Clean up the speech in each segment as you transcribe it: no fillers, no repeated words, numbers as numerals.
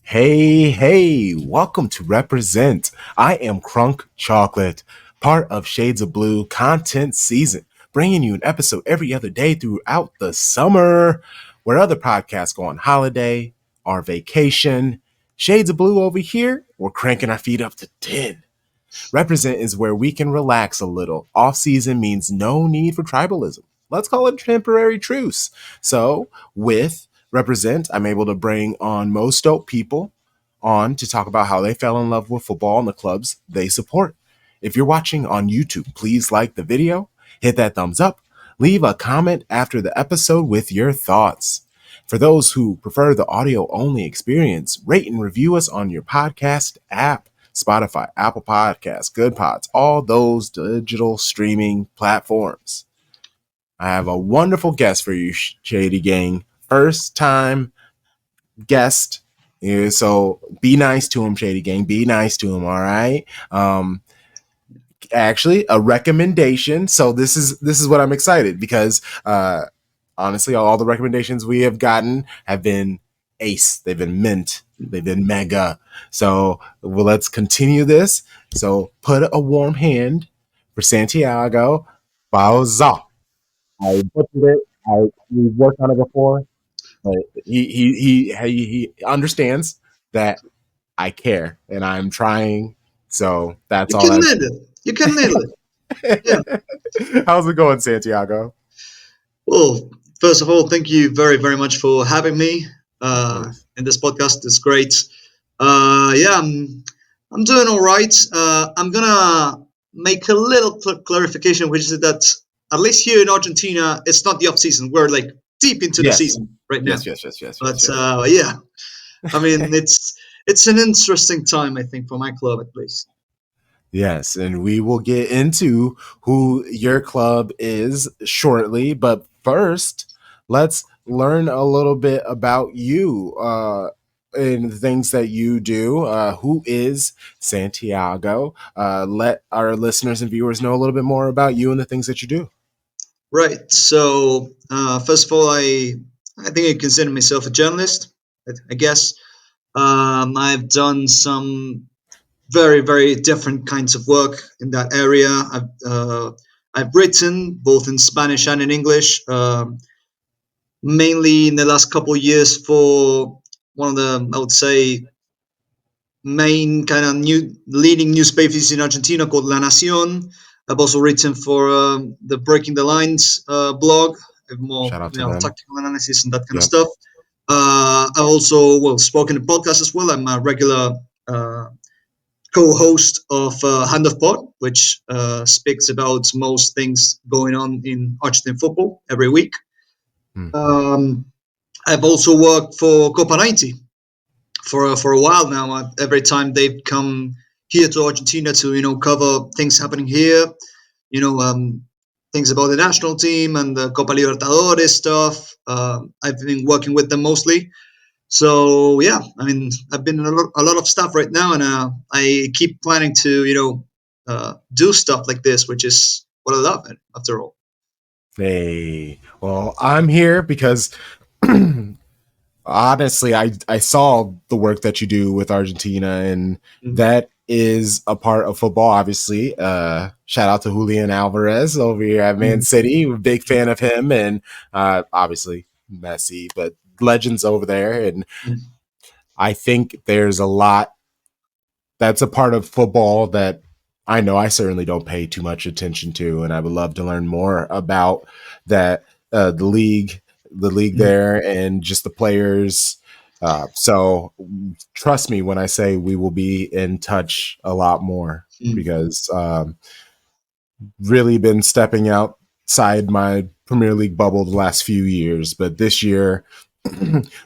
Hey, welcome to Represent. I am Crunk Chocolate, part of Shades of Blue content season, bringing you an episode every other day throughout the summer, where other podcasts go on holiday or vacation. Shades of Blue over here, we're cranking our feet up to 10. Represent is where we can relax a little. Off season means no need for tribalism. Let's call it a temporary truce. So, with Represent, I'm able to bring on most dope people on to talk about how they fell in love with football and the clubs they support. If you're watching on YouTube, please like the video, hit that thumbs up, leave a comment after the episode with your thoughts. For those who prefer the audio only experience, rate and review us on your podcast app. Spotify, Apple Podcasts, Good Pods, all those digital streaming platforms. I have a wonderful guest for you, Shady Gang. First time guest. So be nice to him, Shady Gang. Be nice to him, all right? Actually, a recommendation. So this is what I'm excited because honestly, all the recommendations we have gotten have been ace. They've been mint. They've been mega. So let's continue this. So put a warm hand for Santiago Bauza. I butchered it. We've worked on it before, but he understands that I care and I'm trying. So that's You all can that. nail it. You can nail it. Yeah. How's it going, Santiago? Well, first of all, thank you very, very much for having me Of course. in this podcast. It's great. Yeah, I'm doing all right. I'm gonna make a little clarification, which is that at least here in Argentina, it's not the off season. We're like deep into the Yes. season right now. But Yes. yeah, I mean it's an interesting time, I think, for my club at least. Yes, and we will get into who your club is shortly. But first, let's learn a little bit about you and the things that you do. Who is Santiago? Let our listeners and viewers know a little bit more about you and the things that you do. Right. So first of all, I think I consider myself a journalist. I guess I've done some very very different kinds of work in that area. I've written both in Spanish and in English, mainly in the last couple of years for one of the, I would say, main kind of new leading newspapers in Argentina called La Nación. I've also written for the Breaking the Lines blog, more Shout out to them. tactical analysis and that kind of Yep. stuff. I've also spoken in podcasts as well. I'm a regular uh, co-host of Hand of Pod, which speaks about most things going on in Argentine football every week. Mhm. Um, I've also worked for Copa90 for a while now. Every time they've come here to Argentina to cover things happening here, you know, things about the national team and the Copa Libertadores stuff. I've been working with them mostly. So yeah, I mean, I've been in a lot of stuff right now, and I keep planning to do stuff like this, which is what I love. After all, Hey, well, I'm here because honestly, I saw the work that you do with Argentina, and mm-hmm. that is a part of football. Obviously, shout out to Julian Alvarez over here at Man City. We're a big fan of him, and obviously Messi, but legends over there. And I think there's a lot that's a part of football that I know I certainly don't pay too much attention to, and I would love to learn more about that. The league there, and just the players. So trust me when I say we will be in touch a lot more because really been stepping outside my Premier League bubble the last few years, but this year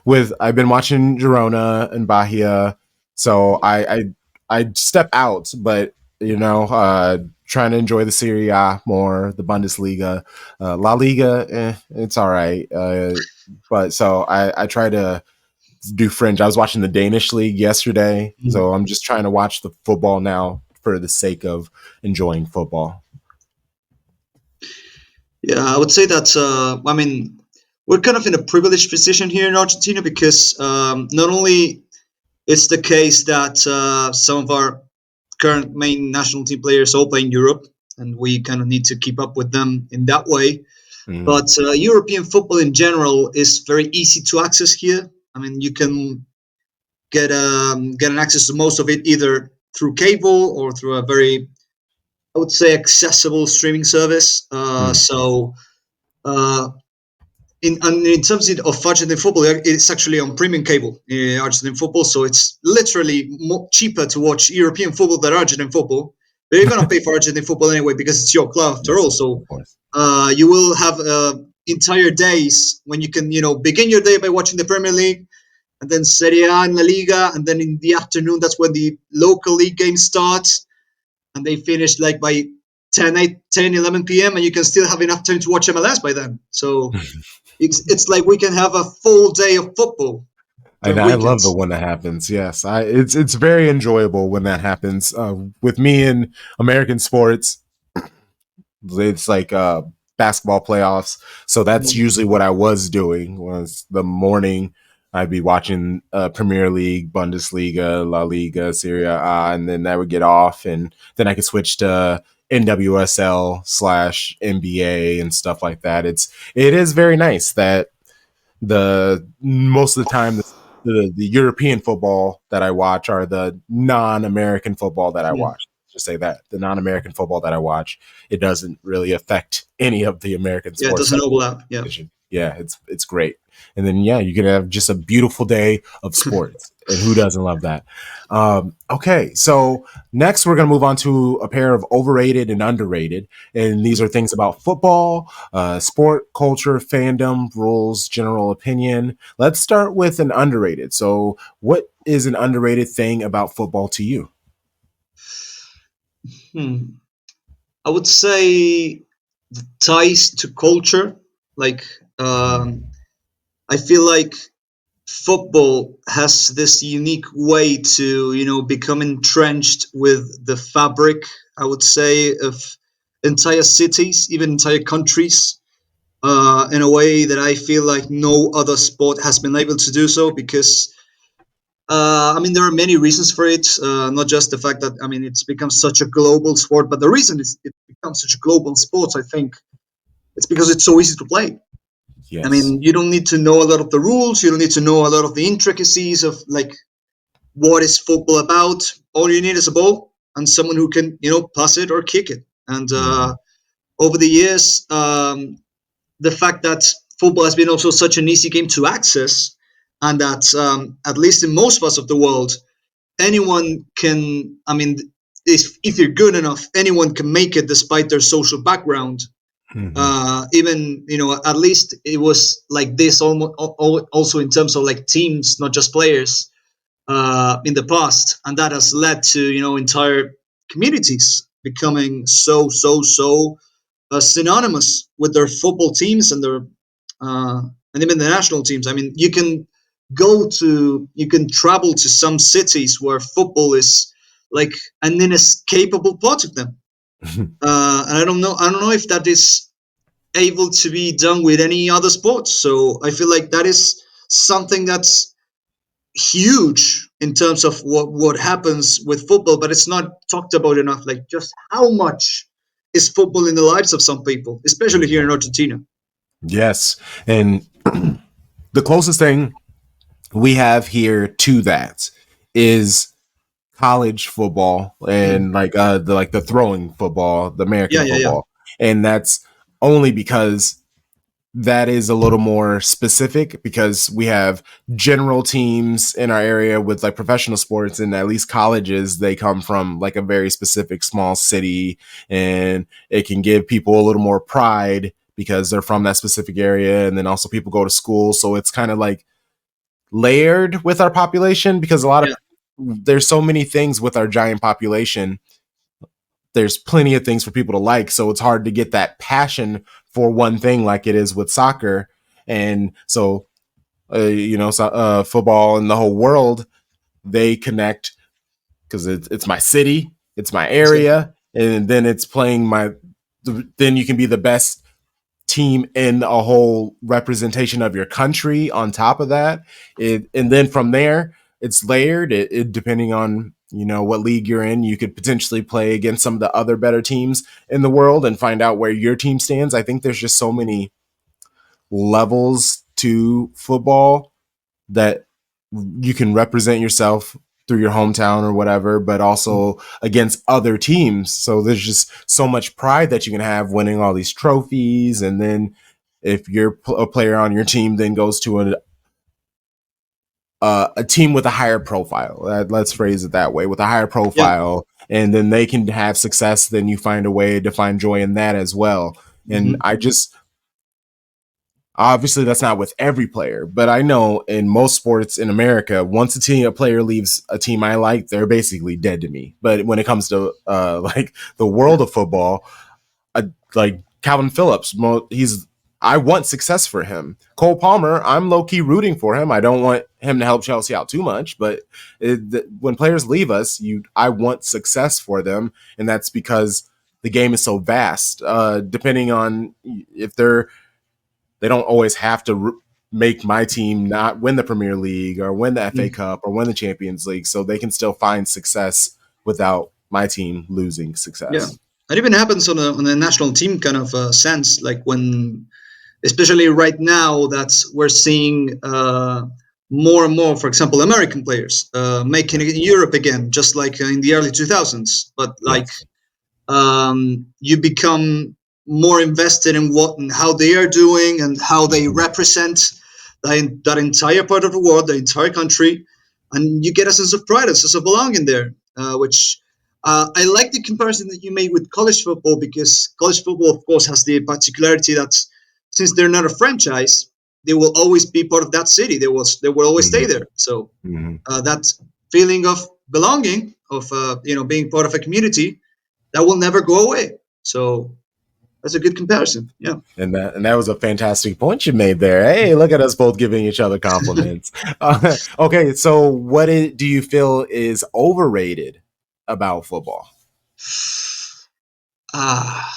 with I've been watching Girona and Bahia, so I step out, but trying to enjoy the Serie A more, the Bundesliga, La Liga, it's all right, but so I try to do fringe. I was watching the Danish league yesterday, so I'm just trying to watch the football now for the sake of enjoying football. Yeah, I would say that. I mean, we're kind of in a privileged position here in Argentina because not only It's the case that some of our current main national team players all play in Europe, and we kind of need to keep up with them in that way. Mm, But European football in general is very easy to access here. I mean, you can get an access to most of it either through cable or through a very, I would say, accessible streaming service. mm, Uh, in terms of Argentine football, it's actually on premium cable, Argentine football. So it's literally cheaper to watch European football than Argentine football. But you're gonna pay for Argentine football anyway because it's your club after yes, all. So of course. you will have entire days when you can, begin your day by watching the Premier League, and then Serie A and La Liga, and then in the afternoon, that's when the local league games start, and they finish like by 10, 11 p.m., and you can still have enough time to watch MLS by then. So it's like we can have a full day of football And during I love the weekends. when that happens. Yes, it's very enjoyable when that happens. With me in American sports, it's like basketball playoffs. So that's Mhm. usually what I was doing. Was the morning I'd be watching Premier League, Bundesliga, La Liga, Serie A, and then I would get off, and then I could switch to NWSL/NBA and stuff like that. It is very nice that the most of the time the European football that I watch are the non-American football that I Yeah, watch. Just say that the non-American football that I watch, it doesn't really affect any of the American yeah, it sports doesn't that overlap. Yeah. division. Yeah, it's great. And then yeah, you can have just a beautiful day of sports. And who doesn't love that? Okay, so next we're gonna move on to a pair of overrated and underrated. And these are things about football, sport, culture, fandom, rules, general opinion. Let's start with an underrated. So what is an underrated thing about football to you? Hmm. I would say the ties to culture. Like, um, I feel like football has this unique way to become entrenched with the fabric, I would say, of entire cities, even entire countries, in a way that I feel like no other sport has been able to do so. Because I mean, there are many reasons for it, not just the fact that, I mean, it's become such a global sport, but the reason it becomes such a global sport, I think, it's because it's so easy to play. I Yes. mean, you don't need to know a lot of the rules. You don't need to know a lot of the intricacies of, like, what is football about. All you need is a ball and someone who can, pass it or kick it. And Mm-hmm. over the years, the fact that football has been also such an easy game to access, and that, at least in most parts of the world, anyone can. I mean, if you're good enough, anyone can make it despite their social background. Mm-hmm. Even, at least it was like this almost, also in terms of like teams, not just players, in the past, and that has led to entire communities becoming so synonymous with their football teams and their and even the national teams. I mean, you can travel to some cities where football is like an inescapable part of them, and I don't know if that is able to be done with any other sport. So I feel like that is something that's huge in terms of what happens with football, but it's not talked about enough. Like, just how much is football in the lives of some people, especially here in Argentina. Yes. And the closest thing we have here to that is college football Mm. and like the throwing football, the Yeah, American yeah, yeah, football. And that's only because that is a little more specific because we have general teams in our area with like professional sports, and at least colleges, they come from like a very specific small city, and it can give people a little more pride because they're from that specific area. And then also people go to school. So it's kind of like layered with our population because a lot of yeah, there's so many things with our giant population. There's plenty of things for people to like, so it's hard to get that passion for one thing like it is with soccer. And so football and the whole world, they connect because it's my city, it's my exactly. area, and then it's playing my then you can be the best team in a whole representation of your country on top of that. And then from there, it's layered. Depending on what league you're in, you could potentially play against some of the other better teams in the world and find out where your team stands. I think there's just so many levels to football that you can represent yourself through your hometown or whatever, but also against other teams. So there's just so much pride that you can have winning all these trophies. And then if you're a player on your team then goes to a team with a higher profile, let's phrase it that way, with a higher Yeah. profile, and then they can have success, then you find a way to find joy in that as well. And Hmm. I just, obviously that's not with every player, but I know in most sports in America, once a player leaves a team I like, they're basically dead to me. But when it comes to like the world of football, like Calvin Phillips, he's I want success for him. Cole Palmer, I'm low key rooting for him. I don't want him to help Chelsea out too much, but when players leave us, I want success for them, and that's because the game is so vast. Depending on if they don't always have to make my team not win the Premier League or win the FA Cup or win the Champions League, so they can still find success without my team losing Yeah. success. It even happens on a national team kind of sense, like when, especially right now, that we're seeing more and more, for example, American players making Yeah. it in Europe again, just like in the early 2000s. But like Yes. you become more invested in what and how they are doing and how they Mm-hmm. represent that entire part of the world, the entire country, and you get a sense of pride, a sense of belonging there, which I like the comparison that you made with college football, because college football, of course, has the particularity that since they're not a franchise, they will always be part of that city. They will always stay there. So Mm-hmm. that feeling of belonging, of being part of a community, that will never go away. So that's a good comparison. Yeah. And that was a fantastic point you made there. Hey, look at us both giving each other compliments. Okay, so do you feel is overrated about football? Ah,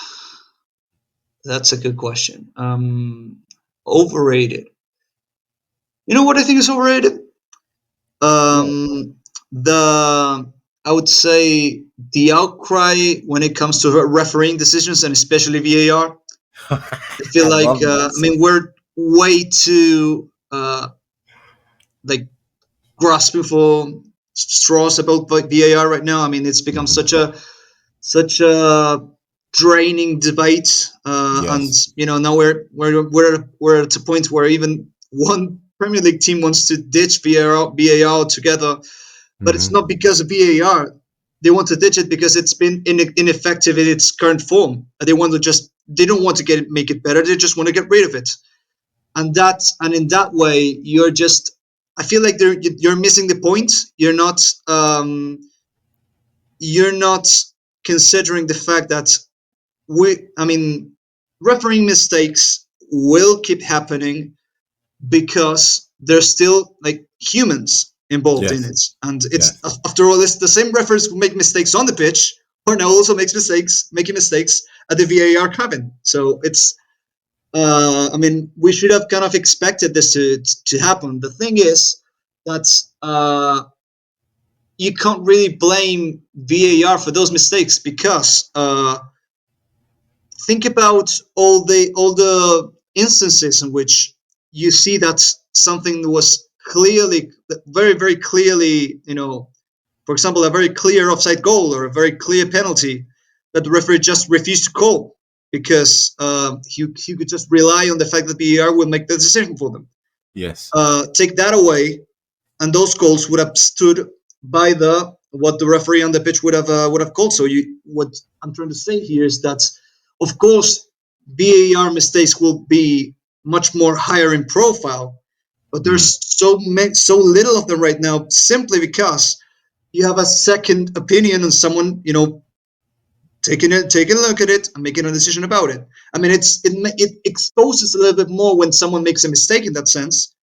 that's a good question. Overrated. You know what I think is overrated? Yeah. The I would say the outcry when it comes to refereeing decisions, and especially VAR. I feel I like love that. I mean we're way too like grasping for straws about VAR right now. I mean it's become Mhm. such a draining debate, and Yes. now we're at a point where even one Premier League team wants to ditch VAR altogether, but it's Hmm. not because of VAR. They want to ditch it because it's been ineffective in its current form. They don't want to make it better. They just want to get rid of it, and in that way you're just. I feel like you're missing the point. Um, you're not considering the fact that I mean, refereeing mistakes will keep happening because there's still like humans involved in Yes. it, and it's Yes. after all, it's the same referees who make mistakes on the pitch who now also making mistakes at the VAR cabin. So it's, I mean, we should have kind of expected this to happen. The thing is that you can't really blame VAR for those mistakes because think about all the instances in which you see that something was clearly, very very clearly, for example, a very clear offside goal or a very clear penalty that the referee just refused to call because he could just rely on the fact that the VAR would make the decision for them. Yes. Take that away, and those goals would have stood by the what the referee on the pitch would have called. So what I'm trying to say here is that, of course, VAR mistakes will be much more higher in profile, but Mm. there's so little of them right now, simply because you have a second opinion on someone, taking a look at it and making a decision about it. I mean, it exposes a little bit more when someone makes a mistake in that sense,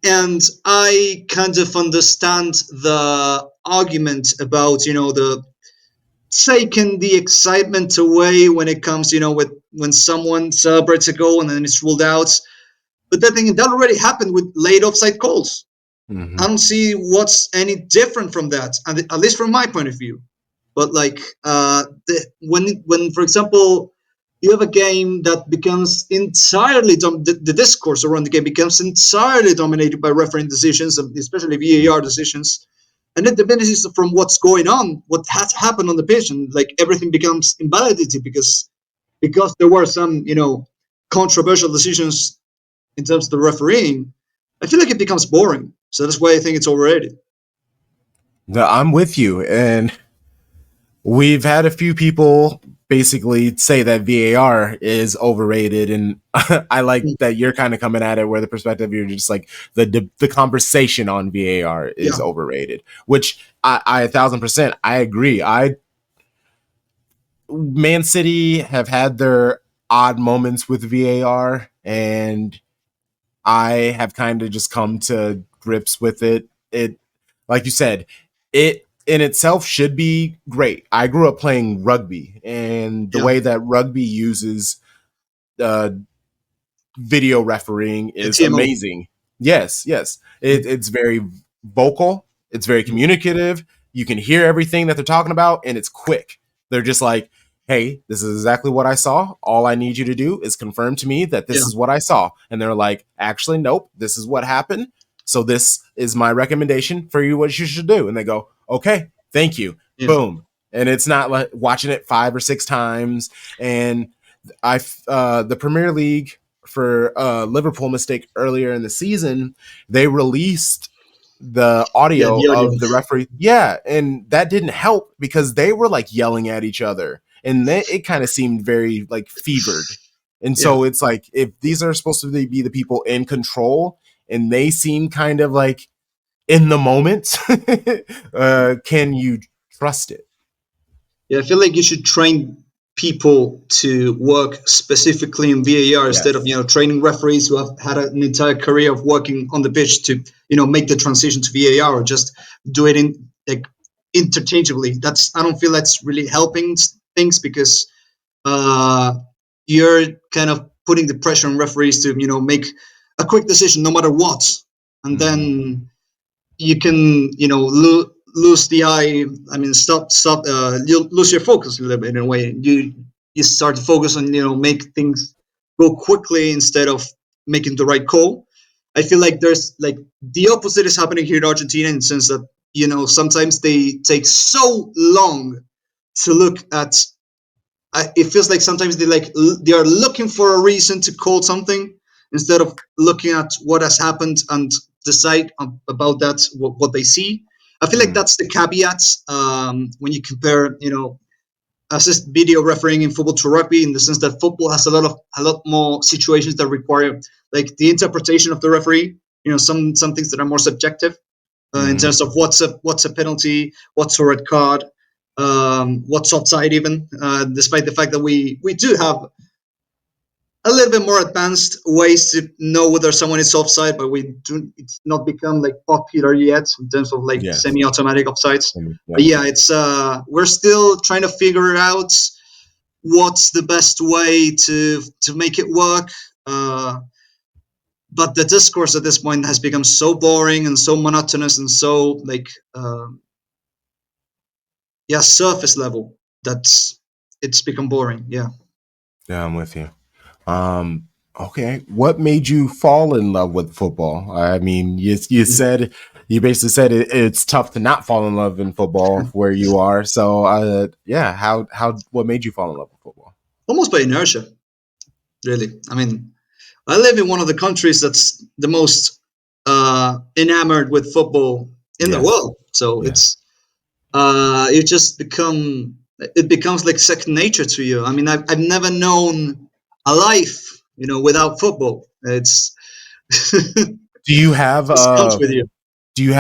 and I kind of understand the argument about the taking the excitement away when it comes, with when someone celebrates a goal and then it's ruled out. But that already happened with late offside calls. Hmm. I don't see what's any different from that, and at least from my point of view. But like when for example you have a game that becomes entirely the discourse around the game becomes entirely dominated by refereeing decisions, especially VAR decisions, and it diminishes from what's going on, what has happened on the pitch, and like everything becomes invalidated because there were some controversial decisions in terms of the refereeing. I feel like it becomes boring. So that's why I think it's overrated. I'm with you, and we've had a few people basically say that VAR is overrated, and I like that you're kind of coming at it where the perspective you're just like the conversation on VAR is Yeah, overrated, which I 1,000% I agree. I Man City have had their odd moments with VAR, and I have kind of just come to grips with it. It, like you said, it in itself should be great. I grew up playing rugby, and the yeah, way that rugby uses uh, video refereeing yeah. is TMO. amazing. Yes, yes. Mm, It's very vocal, it's very mm, communicative. You can hear everything that they're talking about, and it's quick. They're just like, hey, this is exactly what I saw. All I need you to do is confirm to me that yeah, this is what I saw. And they're like, actually, nope, this is what happened. So this is my recommendation for you, what you should do. And they go, okay, thank you. yeah, Boom. And it's not like watching it 5 or 6 times. And the Premier League for Liverpool mistake earlier in the season, they released the yeah. audio The audio. of the referee. Yeah, and that didn't help because they were like yelling at each other, and it kind of seemed very like fevered. And Yeah, so it's like if these are supposed to be the people in control, and they seem kind of like in the moment, can you trust it? yeah. I feel like you should train people to work specifically in VAR instead of Yes. training referees who have had an entire career of working on the pitch to make the transition to VAR, or just do it in like interchangeably. That's I don't feel that's really helping things, because uh, you're kind of putting the pressure on referees to make a quick decision no matter what, and Mm-hmm. then you can lose the eye. I mean, stop. You lose your focus a little bit in a way. You start to focus on make things go quickly instead of making the right call. I feel like there's like the opposite is happening here in Argentina, in the sense that sometimes they take so long to look at. It feels like sometimes they are looking for a reason to call something instead of looking at what has happened and decide about that, what they see. I feel like Mm-hmm. that's the caveat when you compare assist video refereeing in football to rugby, in the sense that football has a lot more situations that require like the interpretation of the referee. Some things that are more subjective in Mm-hmm. terms of what's a penalty, what's a red card, what's offside, even despite the fact that we do have a little bit more advanced ways to know whether someone is offside, but we do it's not become like popular yet in terms of like Yes. semi-automatic offsides. But Yeah. yeah, it's we're still trying to figure out what's the best way to make it work. But the discourse at this point has become so boring and so monotonous and so like yeah, surface level, that's it's become boring. Yeah. Yeah, I'm with you. Um, okay. What made you fall in love with football? I mean, you said you basically said it's tough to not fall in love in football where you are. So, yeah, how what made you fall in love with football? Almost by inertia, really. I mean, I live in one of the countries that's the most enamored with football in the Yes. world, so Yeah. it just it becomes like second nature to you. I mean, I've never known a life without football. It's Do you have just comes with you. do you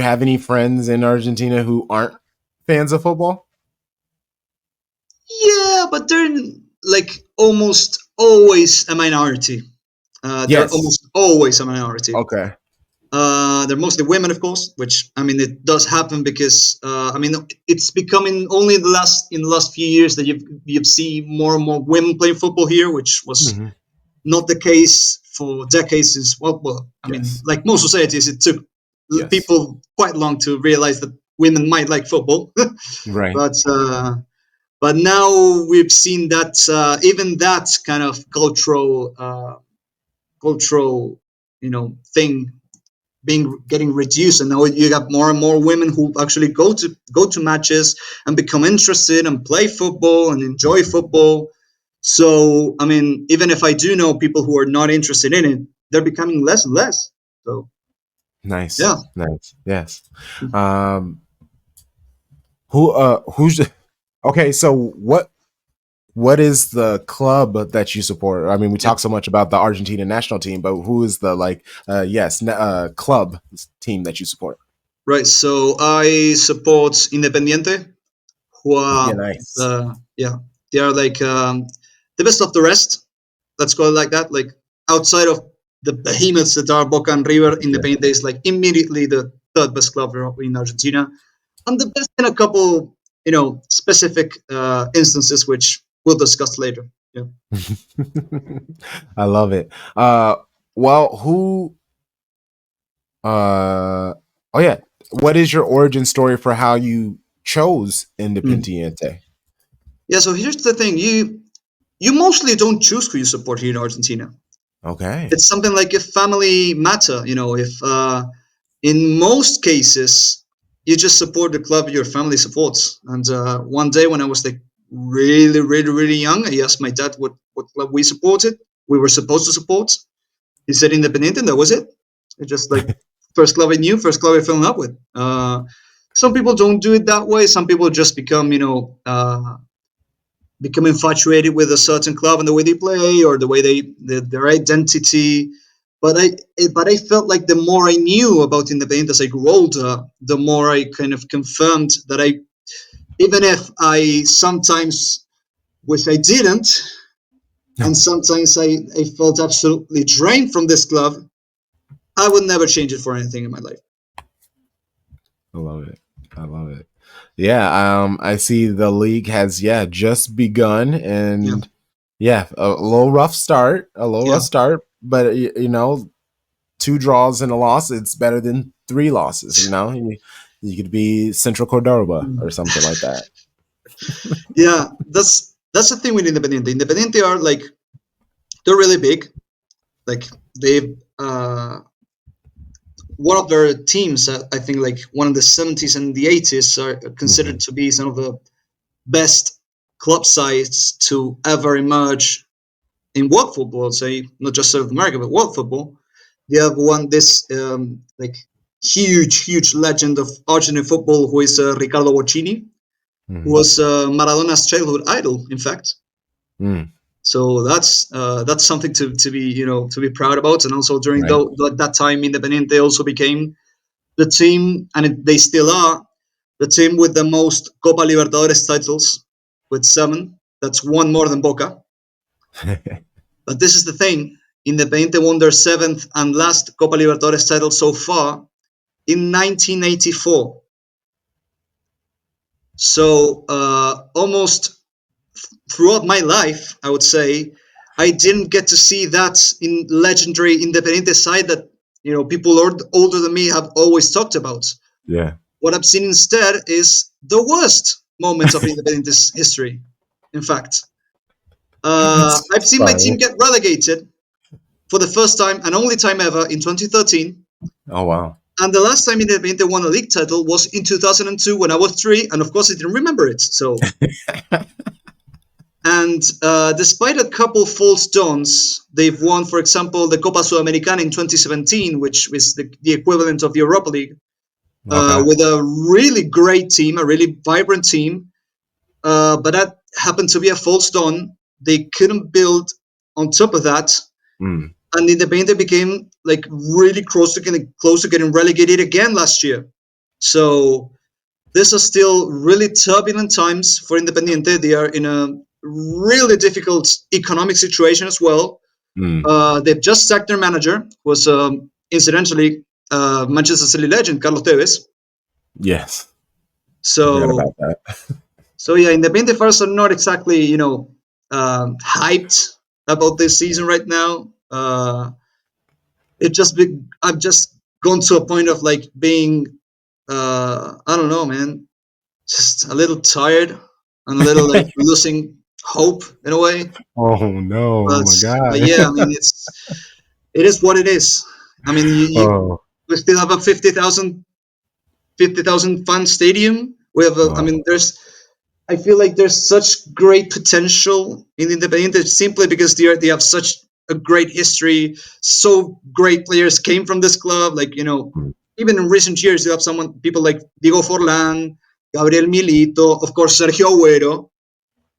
have any friends in Argentina who aren't fans of football? Yeah, but they're like almost always a minority. They're Yes. almost always a minority. Okay. They're mostly women, of course, which I mean it does happen because I mean it's becoming only in the last few years that you've seen more and more women playing football here, which was Hmm. not the case for decades. Since I mean, Yes. like most societies, it took Yes. people quite long to realize that women might like football. Right. but now we've seen that even that kind of cultural thing being getting reduced, and now you got more and more women who actually go to matches and become interested and play football and enjoy football. So I mean, even if I do know people who are not interested in it, they're becoming less and less. So Nice. yeah. Nice. Yes. Um, who's okay, so what is the club that you support? I mean, we Yeah. talk so much about the Argentina national team, but who is the club team that you support? Right. So I support Independiente, who Yeah, are nice. yeah, they are like the best of the rest. Let's call it like that. Like outside of the behemoths that are Boca and River, Yeah. Independiente is like immediately the third best club in Argentina, and the best in a couple specific instances, which we'll discuss later. Yeah. I love it. Well, who oh yeah, what is your origin story for how you chose Mm. Independiente? Yeah. So here's the thing: you mostly don't choose who you support here in Argentina. Okay. It's something like a family matter. If in most cases you just support the club your family supports. And one day when I was like really, really, really young, I asked my dad what club we supported. We were supposed to support. He said Independiente, and that was it. It just like first club I knew, first club I fell in love with. Some people don't do it that way. Some people just become infatuated with a certain club and the way they play or the way their identity. But I felt like the more I knew about Independiente as I grew older, the more I kind of confirmed that even if I sometimes wish I didn't, and sometimes I felt absolutely drained from this club, I would never change it for anything in my life. I love it. I love it. Yeah, I see the league has just begun, Yeah, and yeah, a little rough start, yeah. but two draws and a loss, it's better than three losses. You could be Central Cordoba or something like that. Yeah, that's the thing with Independiente. Independiente are like they're really big. Like they've one of their teams, I think, like one of the 70s and the 80s, are considered Hmm. to be some of the best club sides to ever emerge in world football. I'd say not just South America, but world football. They have won this like huge, huge legend of Argentine football, who is Ricardo Boccini, who Hmm. was Maradona's childhood idol, in fact. Mm, So that's something to be to be proud about. And also during right. that time, Independiente also became the team, and they still are the team with the most Copa Libertadores titles, with 7. That's one more than Boca. But this is the thing: Independiente won their 7th and last Copa Libertadores title so far in 1984. So almost throughout my life, I would say, I didn't get to see that in legendary Independiente side that people older than me have always talked about. Yeah. What I've seen instead is the worst moments of Independente's history. In fact, I've seen my team Sorry. get relegated for the first time and only time ever in 2013. Oh wow. And the last time Independiente won a league title was in 2002 when I was 3, and of course I didn't remember it. So, and despite a couple false dawns, they've won, for example, the Copa Sudamericana in 2017, which is the equivalent of the Europa League, Okay. with a really great team, a really vibrant team. But that happened to be a false dawn. They couldn't build on top of that, Mm, and Independiente became like really close to getting relegated again last year. So these are still really turbulent times for Independiente. They are in a really difficult economic situation as well. mm. They've just sacked their manager, who was incidentally Manchester City legend Carlos Tevez. Yes. I forgot So about that. yeah, Independiente fans are not exactly hyped about this season right now. It just be, I've just gone to a point of like being, I don't know, man, just a little tired and a little like losing hope in a way. Oh no! Oh But my but god! yeah, I mean, it is what it is. I mean, Oh we still have a 50,000 fan stadium. We have I wow! mean, I feel like there's such great potential in Independiente simply because they have such a great history. So great players came from this club. Like, Mm. even in recent years, you have people like Diego Forlan, Gabriel Milito, of course, Sergio Agüero,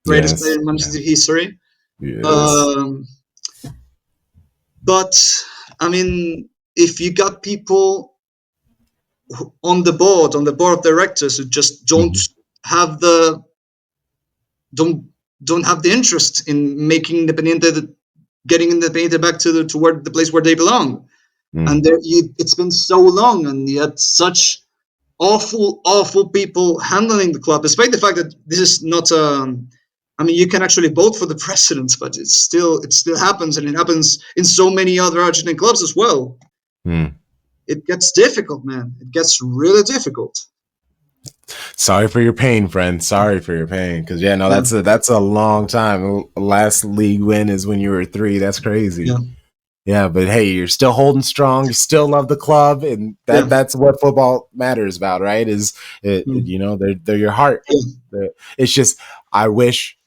greatest player Yes, in Manchester yeah, City history. yes. Um, but I mean, if you got people on the board of directors who just Mhm. have the don't don't have the interest in making Independiente, getting Independiente back to where the place where they belong. And Mm. it's been so long, and you had such awful people handling the club. Despite the fact that this is not, I mean, you can actually vote for the president, but it still happens, and it happens in so many other Argentine clubs as well. Mm. It gets difficult, man. It gets really difficult. Sorry for your pain, friend. Sorry for your pain. Because yeah, no, Yeah, that's a long time. Last league win is when you were 3. That's yeah, crazy. Yeah, but hey, you're still holding strong. You still love the club, and yeah. that's what football matters about, right? Is Mm. you know they're your heart. Yeah, It's just I wish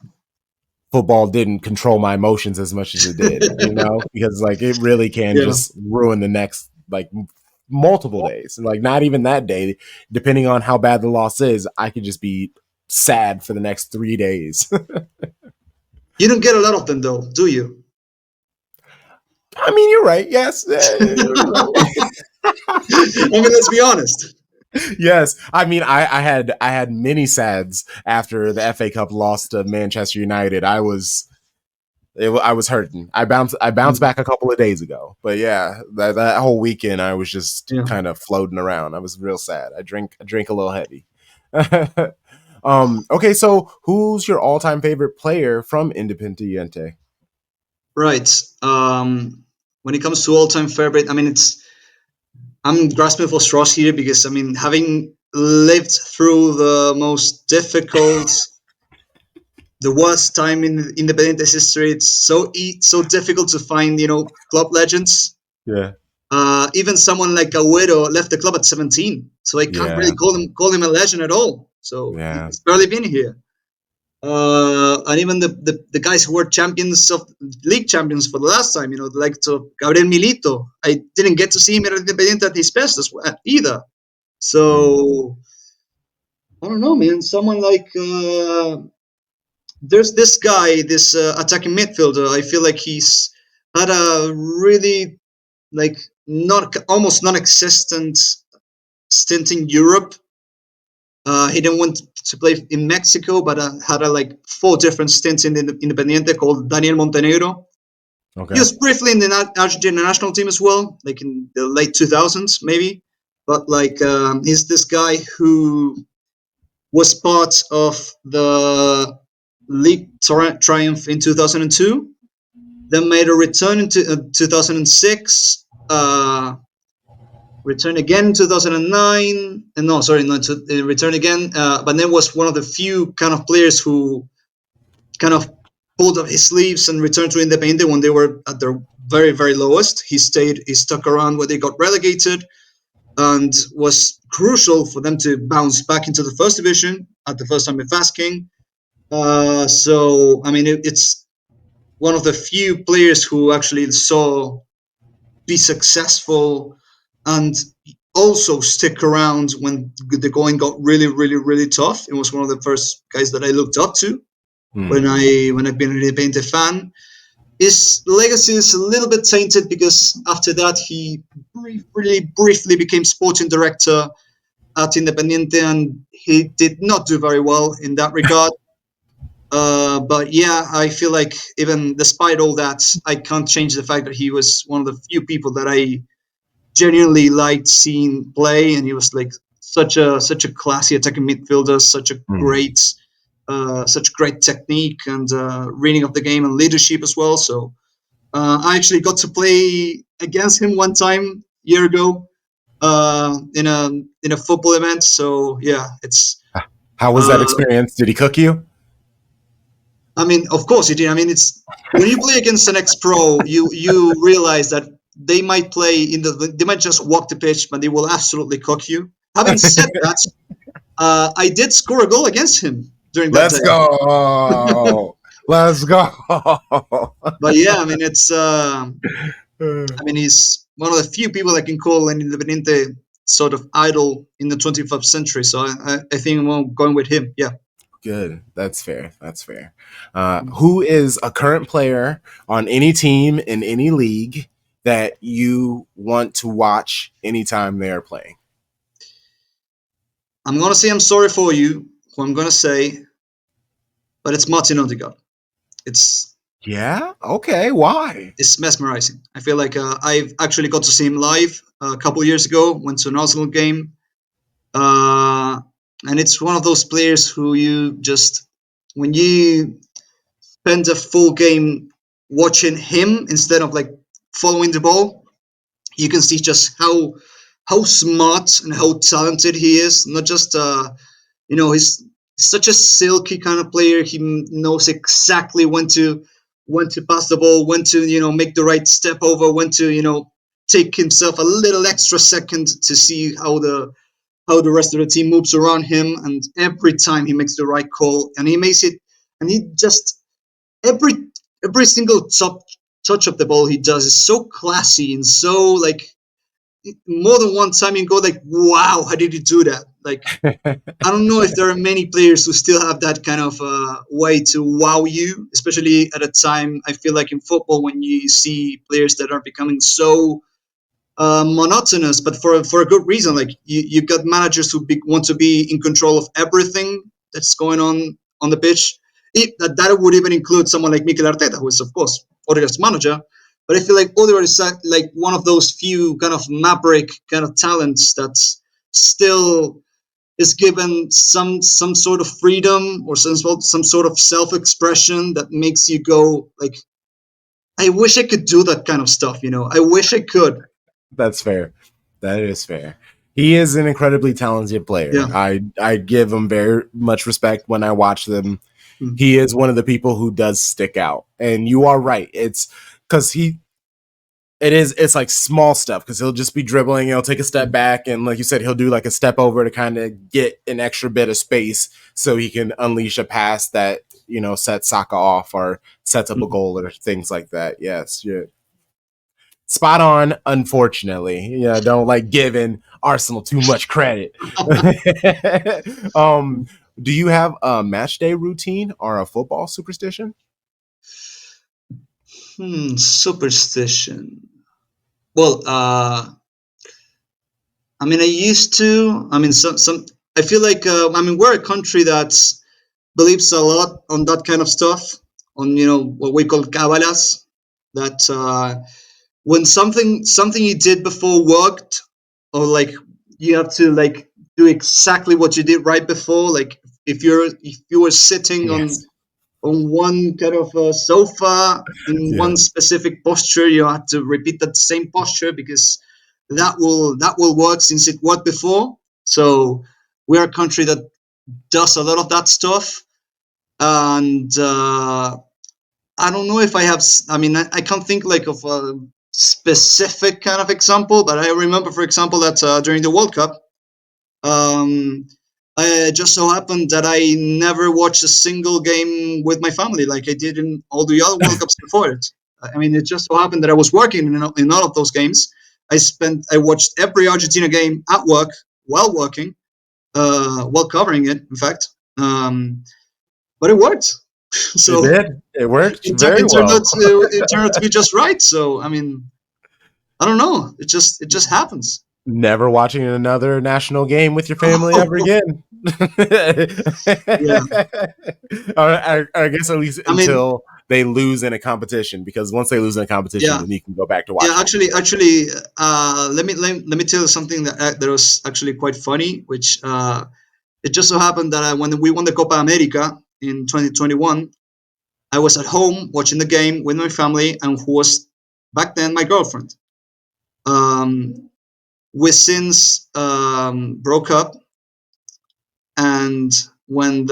football didn't control my emotions as much as it did, you know, because like it really can yeah. just ruin the next like multiple days. Like not even that day, depending on how bad the loss is, I could just be sad for the next 3 days. You don't get a lot of them, though, do you? I mean, you're right. Yes, you're right. I mean, let's be honest. Yes, I mean, I had many sads after the FA Cup loss to Manchester United. I was hurting. I bounced back a couple of days ago, but yeah, that whole weekend I was just Yeah. kind of floating around. I was real sad. I drink a little heavy. Okay, so who's your all time favorite player from Independiente? Right. When it comes to all-time favorite, I mean, I'm grasping for straws here because I mean, having lived through the most difficult, the worst time in Independiente's history, it's so difficult to find club legends. Yeah, Even someone like Agüero left the club at 17, so I can't really yeah, call him a legend at all. So yeah. he's barely been here. And even the guys who were champions of league champions for the last time, like to Gabriel Milito, I didn't get to see him at Independiente at his best as well, either. Mm, So I don't know, man. Someone like there's this guy, this attacking midfielder. I feel like he's had a really like not almost non-existent stint in Europe. He didn't want to play in Mexico, but had like 4 different stints in the Independiente called Daniel Montenegro. He okay. was briefly in the Argentina national team as well, like in the late 2000s, maybe. But like, he's this guy who was part of the league triumph in 2002, then made a return in 2006, return again in 2009, and no, sorry, not to return again, but then was one of the few kind of players who kind of pulled up his sleeves and returned to Independiente when they were at their very lowest. He stuck around when they got relegated, and was crucial for them to bounce back into the first division at the first time with Fast King. So I mean, it's one of the few players who actually saw be successful and also stick around when the going got really tough. It was one of the first guys that I looked up to Mm, when I've been a Painter fan. His legacy is a little bit tainted because after that he briefly became sporting director at Independiente, and he did not do very well in that regard. But yeah, I feel like even despite all that, I can't change the fact that he was one of the few people that I genuinely liked seeing play, and he was like such a classy attacking midfielder, mm. such great technique and reading of the game and leadership as well. So I actually got to play against him one time a year ago. in a football event. So yeah, it's. How was that Uh, experience? Did he cook you? I mean, of course you did. I mean, it's when you play against an ex-pro, you realize that they might play they might just walk the pitch, but they will absolutely cook you. Having said that, I did score a goal against him during that Let's day. go. Let's go. But yeah, I mean, it's. I mean, he's one of the few people that can call an Independiente sort of idol in the 21st century. So I think I'm going with him. Yeah. Good. That's fair. That's fair. Who is a current player on any team in any league that you want to watch anytime they are playing? I'm gonna say I'm sorry for you. Who I'm gonna say, but it's Martin Odegaard. It's Yeah. Okay. Why? it's mesmerizing. I feel like I've actually got to see him live a couple years ago. Went to an Arsenal game, uh, and it's one of those players who you just when you spend a full game watching him instead of like following the ball, you can see just how smart and how talented he is. Not just he's such a silky kind of player. He knows exactly when to pass the ball, when to make the right step over, when to take himself a little extra second to see how the rest of the team moves around him. And every time he makes the right call, and he makes it, and he just every every single touch of the ball he does is so classy and so like more than one time you go like, wow, how did he do that? Like I don't know if there are many players who still have that kind of way to wow you, especially at a time I feel like in football when you see players that are becoming so monotonous, but for a good reason. Like you've got managers who want to be in control of everything that's going on the pitch. That would even include someone like Mikel Arteta, who is of course Odegaard's manager. But I feel like Odegaard is like one of those few kind of maverick kind of talents that's still is given some sort of freedom or some sort of self-expression that makes you go like, I wish I could do that kind of stuff. I wish I could. That's fair. That is fair. He is an incredibly talented Yeah. player. I give him very much respect when I watch them. Mm. He is one of the people who does stick out. And you are right. It's because it's like small stuff because he'll just be dribbling, he'll take a step back, and like you said, he'll do like a step over to kind of get an extra bit of space so he can unleash a pass that sets Saka off or sets up a Mm. goal or things like that. Yes, you're spot on. Unfortunately, don't like giving Arsenal too much credit. um, do you have a match day routine or a football superstition? Superstition. Well, I mean, I used to. I mean, some. I feel like I mean we're a country that believes a lot on that kind of stuff. On what we call cabalas. That when something you did before worked, or like you have to like do exactly what you did right before. Like if you were sitting on Yes. one kind of sofa in Yeah. one specific posture, you have to repeat that same posture because that will work since it worked before. So we're a country that does a lot of that stuff. And I don't know if I have. I mean, I can't think like of a specific kind of example, but I remember, for example, that during the World Cup, um, it just so happened that I never watched a single game with my family like I did in all the other World Cups before it. I mean, it just so happened that I was working in all of those games. I watched every Argentina game at work while working, while covering it, in fact. But it worked. It So did. It worked it, tur- very it turned out well. to it turned out to be just right. So I mean, I don't know. It just happens. Never watching another national game with your family ever again. Yeah. I guess at least I mean, until they lose in a competition, because once they lose in a competition, yeah. then you can go back to Yeah, watching it again. actually, let me tell you something that was actually quite funny. Which it just so happened that when we won the Copa America in 2021, I was at home watching the game with my family, and who was back then my girlfriend. Um, we since broke up, and when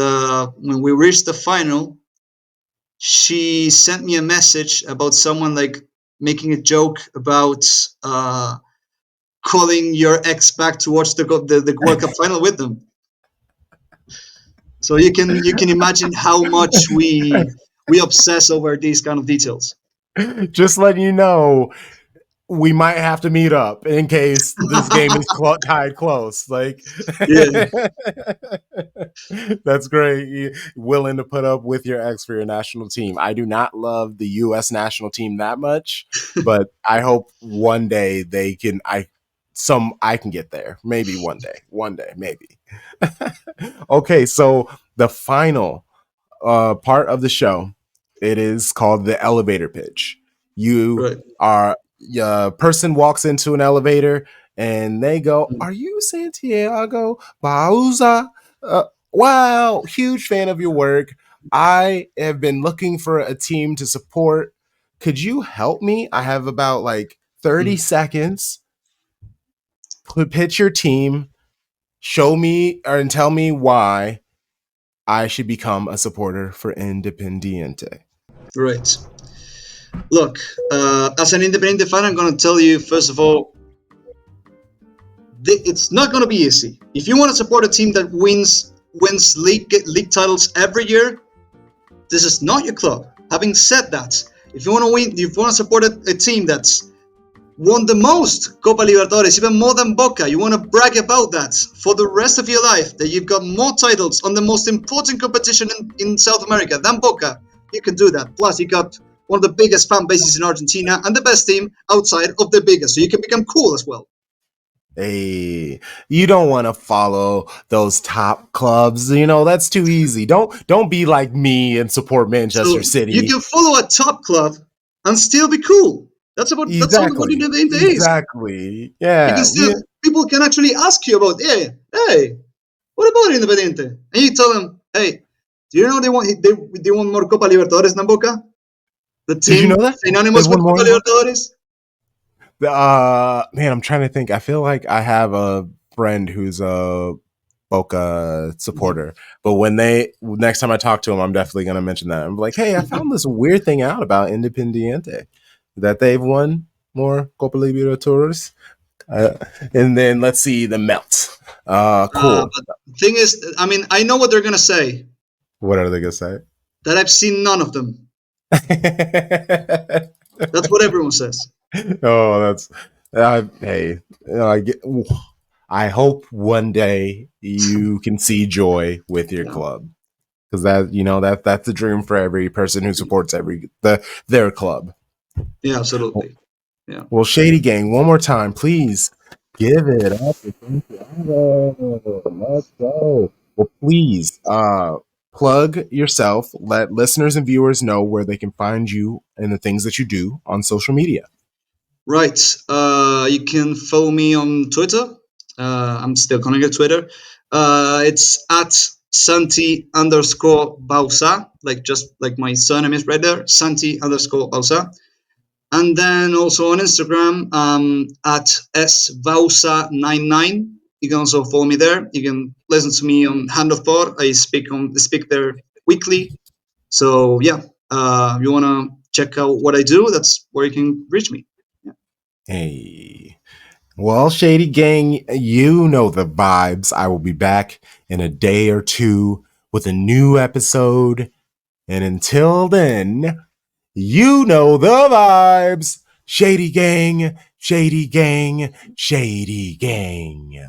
we reached the final, she sent me a message about someone like making a joke about calling your ex back to watch the World Cup final with them. So you can imagine how much we obsess over these kind of details. Just letting you know, we might have to meet up in case this game is tied close. Like, Yeah, that's great. You willing to put up with your ex for your national team. I do not love the U.S. national team that much, but I hope one day they can. I can get there. Maybe one day. One day, maybe. Okay, so the final part of the show, it is called the elevator pitch. You right. are a person walks into an elevator and they go, "Are you Santiago Bauza? Wow, huge fan of your work. I have been looking for a team to support. Could you help me? I have about like 30 Mm. seconds. Pitch your team, show me and tell me why I should become a supporter for Independiente." Right. Look, as an independent fan, I'm going to tell you first of all, it's not going to be easy. If you want to support a team that wins league titles every year, this is not your club. Having said that, if you want to win, if you want to support a team that's won the most Copa Libertadores, even more than Boca, you want to brag about that for the rest of your life, that you've got more titles on the most important competition in South America than Boca, you can do that. Plus, you got one of the biggest fan bases in Argentina and the best team outside of the biggest, so you can become cool as well. Hey, you don't want to follow those top clubs. You know, that's too easy. Don't be like me and support Manchester So you City. can follow a top club and still be cool. That's all what Exactly. Independiente is. Exactly. You can Yeah. still people can actually ask you about, hey, what about Independiente? And you tell them, hey, do you know they want more Copa Libertadores than Boca? The Did you know team that? They synonymous with won more Copa than Boca? Libertadores? Man, I'm trying to think. I feel like I have a friend who's a Boca supporter, but when they next time I talk to him, I'm definitely going to mention that. I'm like, hey, I found this weird thing out about Independiente that they've won more Copa Libertadores. Uh, and then let's see the melt. Cool. But the thing is, I mean, I know what they're gonna say. What are they gonna say? That I've seen none of them. That's what everyone says. Oh, that's hey. I get. I hope one day you can see joy with your Yeah, club, because that's the dream for every person who supports their club. yeah, absolutely. Yeah. Well, Shady Gang, one more time, please give it up for Santiago. Let's go. Well, please plug yourself. Let listeners and viewers know where they can find you and the things that you do on social media. Right. You can follow me on Twitter. I'm still calling it Twitter. It's at Santi underscore Bauza, like just like my surname is right there, Santi underscore Bauza. And then also on Instagram, at sbauza99. You can also follow me there. You can listen to me on Hand of Thought. I speak there weekly. So yeah, if you wanna check out what I do, that's where you can reach me. Yeah. Hey. Well, Shady Gang, you know the vibes. I will be back in a day or two with a new episode. And until then, you know the vibes. Shady Gang, Shady Gang, Shady Gang.